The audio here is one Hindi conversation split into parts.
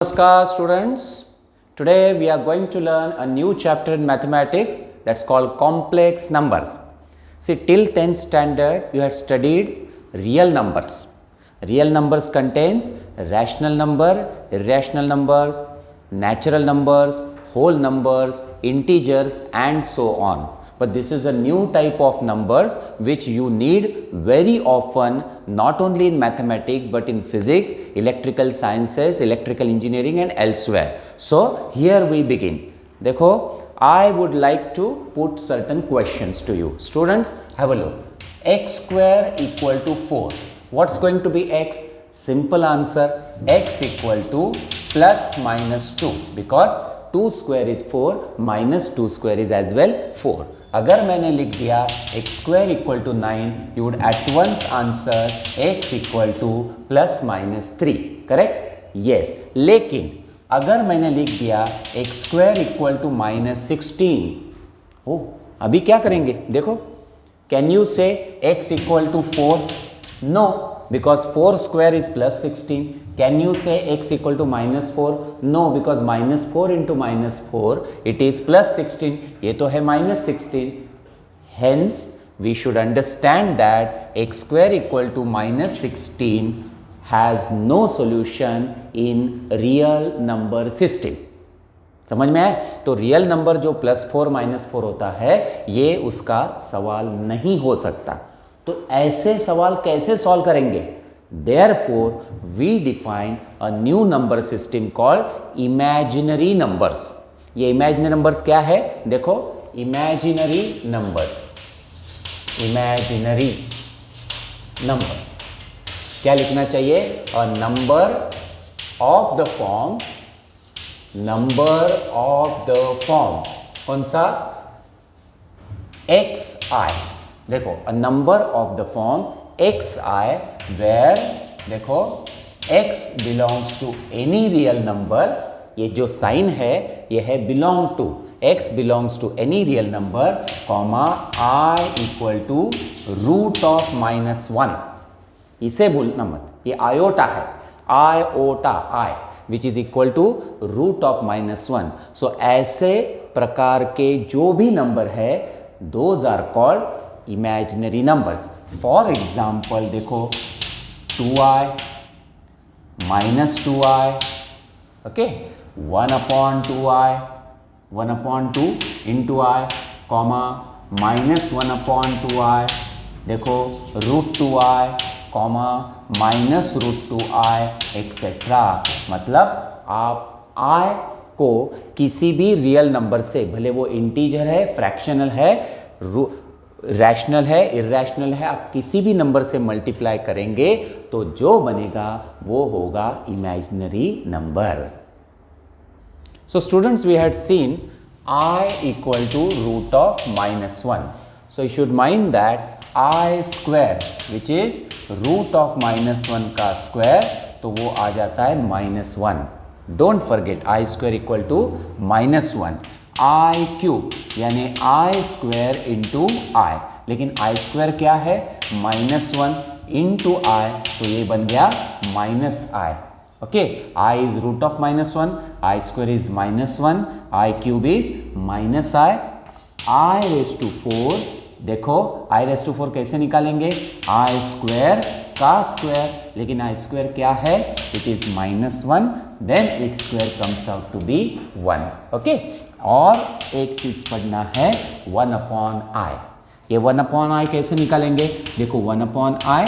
Namaskar students. Today we are going to learn a new chapter in mathematics that's called complex numbers. See, till 10th standard you had studied real numbers. Real numbers contains rational number, irrational numbers, natural numbers, whole numbers, integers and so on. But this is a new type of numbers which you need very often, not only in mathematics but in physics, electrical sciences, electrical engineering and elsewhere. So here we begin. देखो, I would like to put certain questions to you. Students, have a look. X square equal to 4. What's going to be x? Simple answer, x equal to plus minus 2 because 2 square is 4 minus 2 square is as well 4. अगर मैंने लिख दिया x square equal to 9, you would at once answer x equal to plus minus 3. Correct? Yes. लेकिन अगर मैंने लिख दिया x square equal to minus 16, ओ अभी क्या करेंगे? देखो, can you say x equal to 4? No, because 4 square is plus 16. Can you say x equal to minus 4? No, because minus 4 into minus 4 it is plus 16. ये तो है minus 16. Hence we should understand that x square equal to minus 16 has no solution in real number system. समझ में आए? तो रियल नंबर जो +4 -4 होता है ये उसका सवाल नहीं हो सकता. तो ऐसे सवाल कैसे सॉल्व करेंगे? Therefore, we define a new number system called imaginary numbers. ये imaginary numbers क्या है? देखो, imaginary numbers. Imaginary numbers. क्या लिखना चाहिए? A number of the form. Number of the form. कौन सा? xi. देखो, a number of the form xi where देखो x belongs to any real number. ये जो साइन है ये है belong to. x belongs to any real number, comma I equal to root of -1. इसे भूलना मत, ये आयोटा है, iota I which is equal to root of -1. So ऐसे प्रकार के जो भी नंबर है those are called imaginary numbers. For example, देखो 2i minus 2i, okay, 1 upon 2i, 1 upon 2 into i, comma minus 1 upon 2i, देखो root 2i, comma minus root 2i, etc. मतलब आप i को किसी भी रियल नंबर से, भले वो इंटीजर है, फ्रैक्शनल है, रैशनल है, इरैशनल है, आप किसी भी नंबर से मल्टीप्लाई करेंगे तो जो बनेगा वो होगा imaginary number. So students, we had seen i equal to root of -1. So you should mind that i square which is root of -1 का स्क्वायर, तो वो आ जाता है -1. Don't forget i square equal to -1. I cube यानी आई स्क्वायर इंटू आई, लेकिन आई स्क्वायर क्या है? -1 इंटू आई, तो ये बन गया -i. Okay, i is root of -1, i square is -1, i cube is -i. I raise to 4, देखो आई रेस टू 4 कैसे निकालेंगे? आई स्क्वायर का स्क्वायर, लेकिन आई स्क्वायर क्या है? It is -1, then it square comes out to be 1. Okay, और एक चीज पढ़ना है 1 अपॉन आई. ये 1 अपॉन आई कैसे निकालेंगे? देखो 1 upon i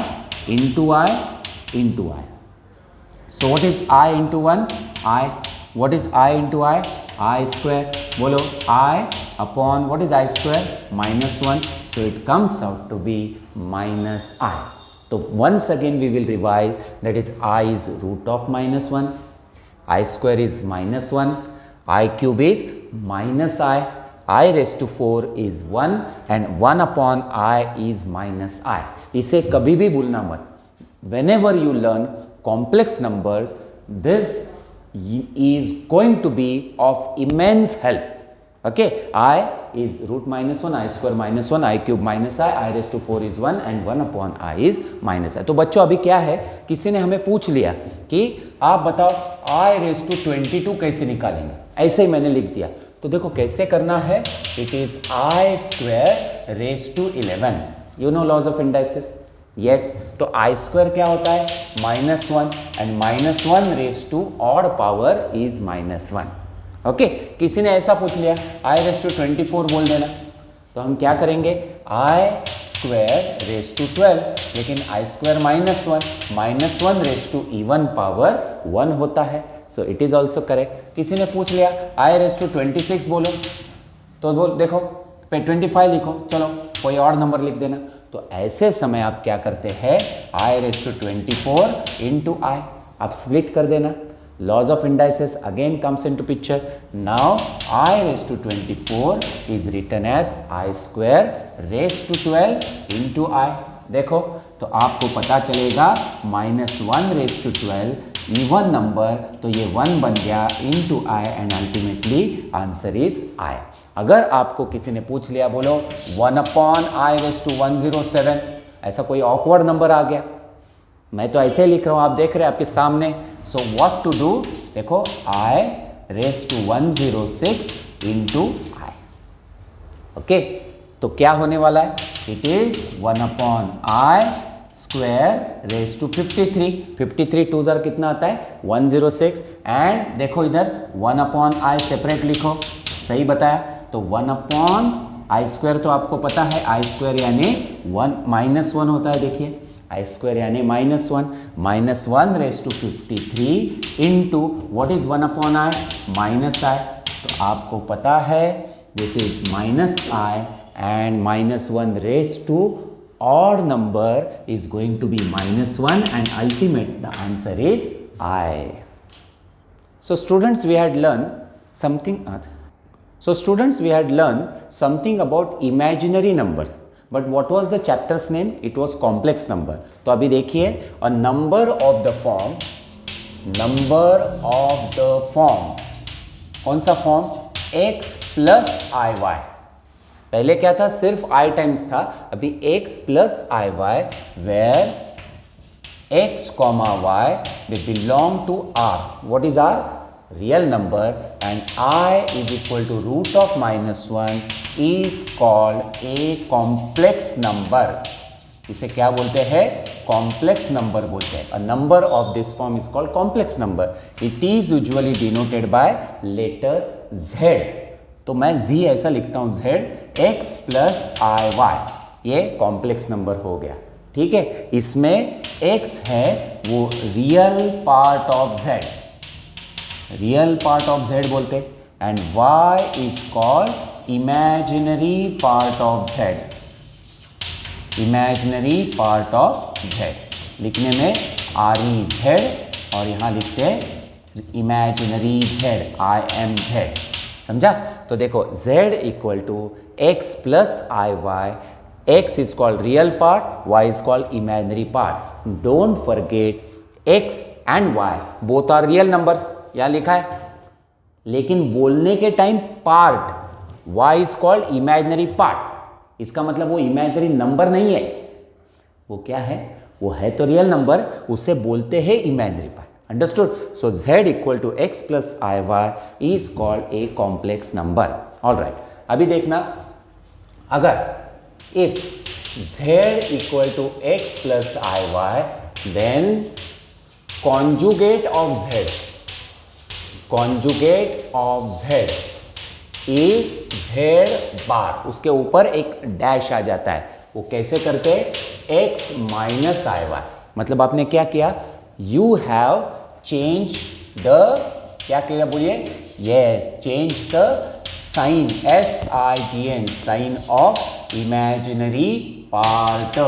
into i into i. So what is i into 1? I. What is i into i? I square. बोलो, i upon what is i square? -1. So it comes out to be -i. तो once again we will revise, that is I is root of -1, I square is -1, I cube is -i raised to 4 is 1 and 1 upon I is -i. इसे कभी भी भूलना मत. Whenever you learn complex numbers, this is going to be of immense help. Okay, I is root minus 1, I square minus 1, I cube minus I raised to 4 is 1 and 1 upon I is minus I। तो बच्चों अभी क्या है, किसी ने हमें पूछ लिया कि आप बताओ I raised to 22 कैसे निकालेंगे, ऐसे ही मैंने लिख दिया। तो देखो कैसे करना है, it is I square raised to 11, you know laws of indices, yes, तो I square क्या होता है -1 and -1 raised to odd power is -1। Okay, किसी ने ऐसा पूछ लिया I raised to 24 बोल देना, तो हम क्या करेंगे I square raised to 12, लेकिन I square -1 raised to even power 1 होता है, so it is also correct. किसी ने पूछ लिया I raised to 26 बोलो, तो बोल देखो पे 25 लिखो, चलो कोई और नंबर लिख देना। तो ऐसे समय आप क्या करते हैं I raised to 24 into I, आप स्प्लिट कर देना। Laws of indices again comes into picture. Now I raised to 24 is written as I square raised to 12 into I। देखो तो आपको पता चलेगा -1 raised to 12 इवन नंबर, तो ये 1 बन गया into I and ultimately answer is I। अगर आपको किसी ने पूछ लिया बोलो 1 upon I raised to 107, ऐसा कोई ऑकवर्ड नंबर आ गया, मैं तो ऐसे ही लिख रहा हूँ, आप देख रहे हैं आपके सामने। सो व्हाट टू डू, देखो I raised to 106 into I। Okay, तो क्या होने वाला है, it is 1 upon I square raise to 53, 53 टू ज़र कितना आता है 106, एंड देखो इधर 1 अपॉन I सेपरेट लिखो, सही बताया। तो 1 अपॉन I स्क्वायर तो आपको पता है I स्क्वायर यानी 1 होता है, देखिए I स्क्वायर यानी -1 raise to 53 into what is 1 upon I -I, तो आपको पता है this is -I and -1 raised to odd number is going to be -1 and ultimate the answer is I। So students we had learned something about imaginary numbers, but what was the chapter's name? It was complex number। तो अभी देखिए a number of the form कौन सा फॉर्म x plus iy, पहले क्या था सिर्फ I टाइम्स था, अभी x plus i y where x, y they belong to R। what is R? real number, and I is equal to root of -1 is called a complex number। इसे क्या बोलते हैं, कॉम्प्लेक्स नंबर बोलते हैं। a number of this form is called complex number। it is usually denoted by letter Z। तो मैं z ऐसा लिखता हूं, z x plus i Y, ये कॉम्प्लेक्स नंबर हो गया, ठीक है। इसमें x है वो रियल पार्ट ऑफ z बोलते, and y is called imaginary part of z। लिखने में REZ और यहां लिखते हैं इमेजिनरी z, IMZ, समझा। तो देखो z equal to x plus i y, x is called real part, y is called imaginary part. Don't forget x and y both are real numbers, यहां लिखा है, लेकिन बोलने के time part y is called imaginary part, इसका मतलब वो इमेजिनरी नंबर नहीं है, वो क्या है, वो है तो रियल नंबर, उसे बोलते हैं imaginary part. Understood? So z equal to x plus iy is called a complex number। All right, अभी देखना, अगर if z equal to x plus iy then conjugate of z is z bar, उसके ऊपर एक डैश आ जाता है, वो कैसे करते हैं, x माइनस आई वाई, मतलब आपने क्या किया, you have change the, क्या किया बोलिए, yes, change the sign, SIGN, sign of imaginary part।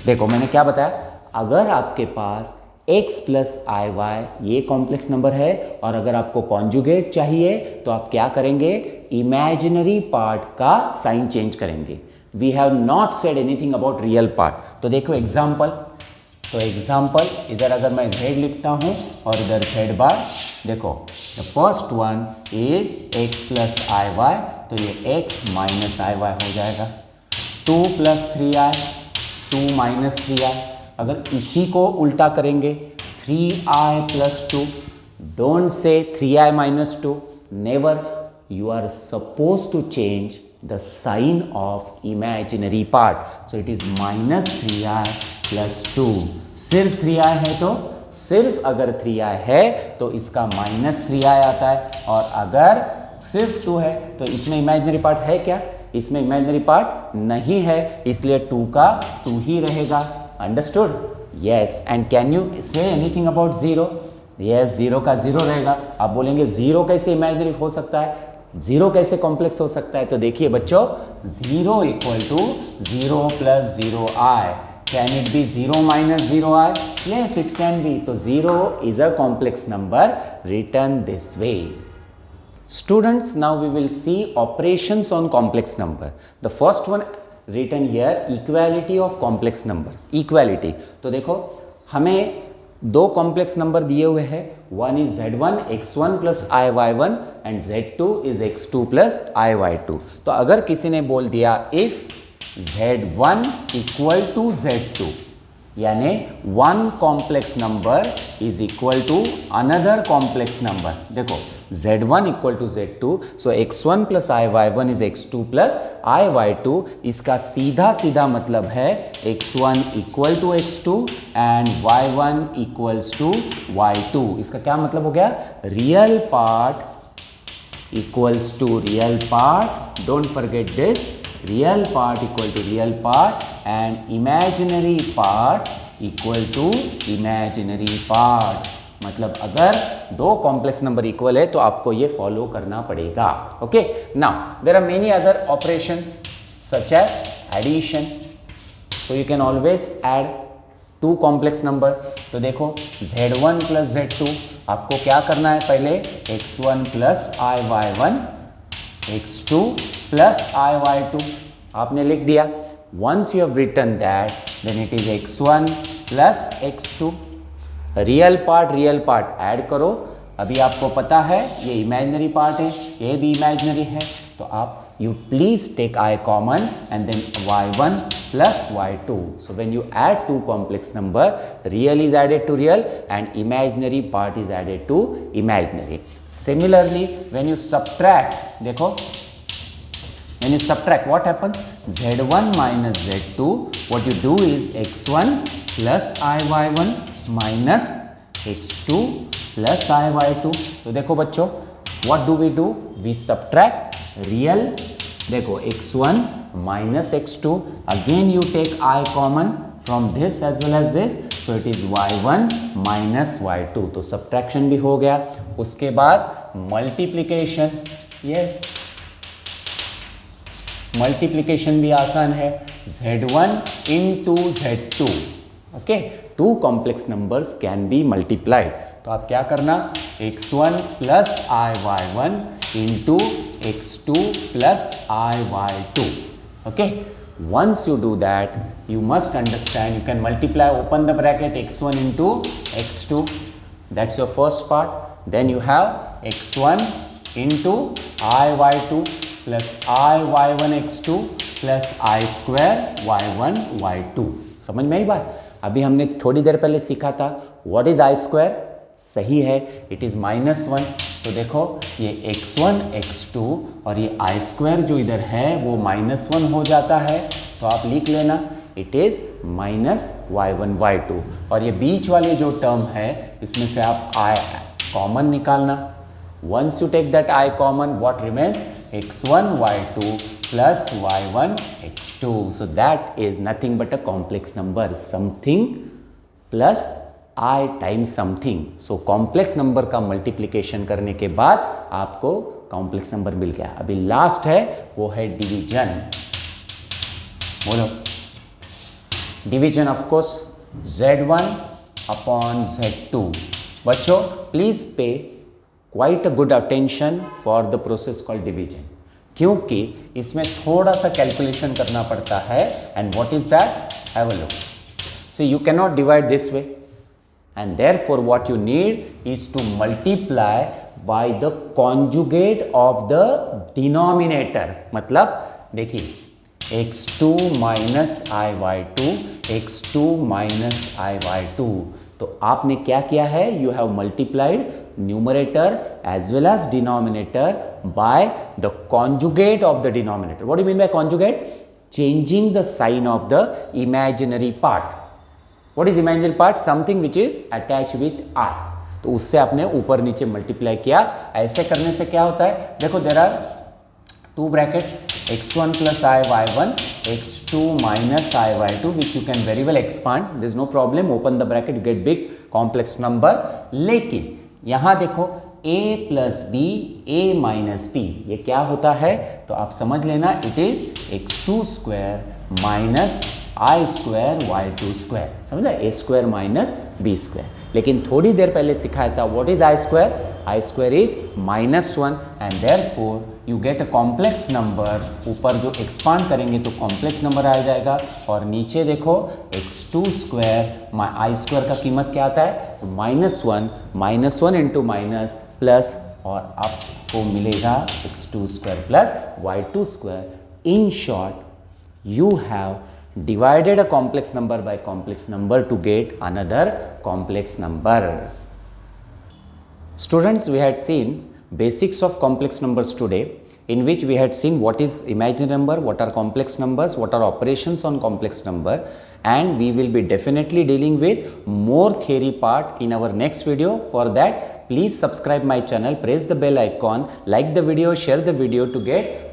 देखो मैंने क्या बताया, अगर आपके पास x प्लस आई वाई ये कॉम्प्लेक्स नंबर है, और अगर आपको कॉन्जुगेट चाहिए तो आप क्या करेंगे, इमेजिनरी पार्ट का साइन चेंज करेंगे। We have not said anything about real part. तो देखो एग्जाम्पल, तो एग्जाम्पल, इधर अगर मैं z लिखता हूँ और इधर z बार, देखो the first one is x plus i y, तो ये x माइनस आई वाई हो जाएगा। 2 प्लस 3i, 2 माइनस 3i। अगर इसी को उल्टा करेंगे 3i plus 2, don't say 3i minus 2, never, you are supposed to change the sign of imaginary part, so it is minus 3i plus 2। सिर्फ 3i है तो सिर्फ अगर 3i है तो इसका माइनस 3i आता है, और अगर सिर्फ 2 है तो इसमें इमेजिनरी पार्ट है क्या? इसमें इमेजिनरी पार्ट नहीं है, इसलिए 2 का 2 ही रहेगा। Understood? Yes. And can you say anything about 0? Yes, 0 का 0 रहेगा। आप बोलेंगे 0 कैसे इमेजिनरी हो सकता है, 0 कैसे कॉम्प्लेक्स हो सकता है? तो देखिए बच्चों, 0 equal to 0 plus 0i, can it be 0 minus 0i? Yes, it can be. तो 0 is a complex number return this way. Students, now we will see operations on complex number. The first one written here, equality of complex numbers. Equality, तो देखो हमें दो कॉम्प्लेक्स नंबर दिए हुए हैं, one is z1 x1 plus i y1 and z2 is x2 plus i y2। तो अगर किसी ने बोल दिया if z1 equal to z2, यानी one complex number is equal to another complex number, देखो z1 equal to z2, so x1 plus i y1 is x2 plus i y2। इसका सीधा सीधा मतलब है x1 equal to x2 and y1 equals to y2। इसका क्या मतलब हो गया? Real part equals to real part, don't forget this, real part equal to real part and imaginary part equal to imaginary part. मतलब अगर दो कॉम्प्लेक्स नंबर इक्वल है तो आपको ये फॉलो करना पड़ेगा। Okay, now there are many other operations such as addition, so you can always add two complex numbers. तो देखो z1 प्लस z2, आपको क्या करना है? पहले x1 plus i y1, x2 plus i y2 आपने लिख दिया। Once you have written that, then it is x1 plus x2। Real part add करो। अभी आपको पता है ये इमेजिनरी पार्ट है, ये भी इमेजिनरी है, तो आप you please take I common and then y1 plus y2. So when you add two complex number, real is added to real and imaginary part is added to imaginary. Similarly, when you subtract, देखो when you subtract, what happens? z1 minus z2, what you do is x1 plus I y1 minus x2 plus I y2. तो देखो बच्चों, what do? We subtract real, देखो x1 minus x2, again you take I common from this as well as this, so it is y1 minus y2। तो subtraction भी हो गया। उसके बाद multiplication, yes, multiplication भी आसान है, z1 into z2, okay, two complex numbers can be multiplied। तो आप क्या करना? x1 plus i y1 into x2 plus i y2। Okay, once you do that, you must understand, you can multiply, open the bracket, x1 into x2, that's your first part. Then you have x1 into i y2 plus i y1 x2 plus i square y1 y2। समझ में आई बात? अभी हमने थोड़ी देर पहले सीखा था व्हाट इज आई स्क्वायर, सही है, इट इज़ -1। तो देखो ये x1 x2 और ये आई स्क्वायर जो इधर है वो -1 हो जाता है, तो आप लिख लेना इट इज़ -y1 y2। और ये बीच वाली जो टर्म है इसमें से आप आई कॉमन निकालना। Once you take that i common, what remains? x1 y2 plus y1 x2। So that is nothing but a complex number, something plus i times something. So complex number का मल्टीप्लिकेशन करने के बाद आपको कॉम्प्लेक्स नंबर मिल गया। अभी लास्ट है वो है डिवीजन। बोलो division, of course z1 upon z2। बच्चों please pay quite a good attention for the process called division, क्योंकि इसमें थोड़ा सा कैलकुलेशन करना पड़ता है। And what is that? Have a look. So you cannot divide this way, and therefore what you need is to multiply by the conjugate of the denominator. मतलब देखिए x2 minus i y two, x2 minus i y two, तो आपने क्या किया है, you have multiplied numerator as well as denominator by the conjugate of the denominator. What do mean by conjugate? Changing the sign of the imaginary part. What is imaginary part? Something which is attach with r. तो उससे आपने ऊपर नीचे मल्टीप्लाई किया. ऐसे करने से क्या होता है, देखो there are two brackets, x1 plus I y1, x2 minus I y2, which you can very well expand. There is no problem. Open the bracket, get big complex number. लेकिन यहाँ देखो a plus b, a minus b, ये क्या होता है? तो आप समझ लेना, it is x2 square minus I square y2 square. समझा? a square minus b square. लेकिन थोड़ी देर पहले सिखाया था what is I square? I square is -1 and therefore you get a complex number. ऊपर जो एक्सपांड करेंगे तो कॉम्प्लेक्स नंबर आ जाएगा, और नीचे देखो x2 स्क्वायर आई स्क्वायर का कीमत क्या आता है? -1 इंटू माइनस प्लस, और आपको मिलेगा x2 square plus y2 square. In short you have divided a complex number by complex number to get another complex number. Students, we had seen basics of complex numbers today, in which we had seen what is imaginary number, what are complex numbers, what are operations on complex number, and we will be definitely dealing with more theory part in our next video. For that, please subscribe my channel, press the bell icon, like the video, share the video to get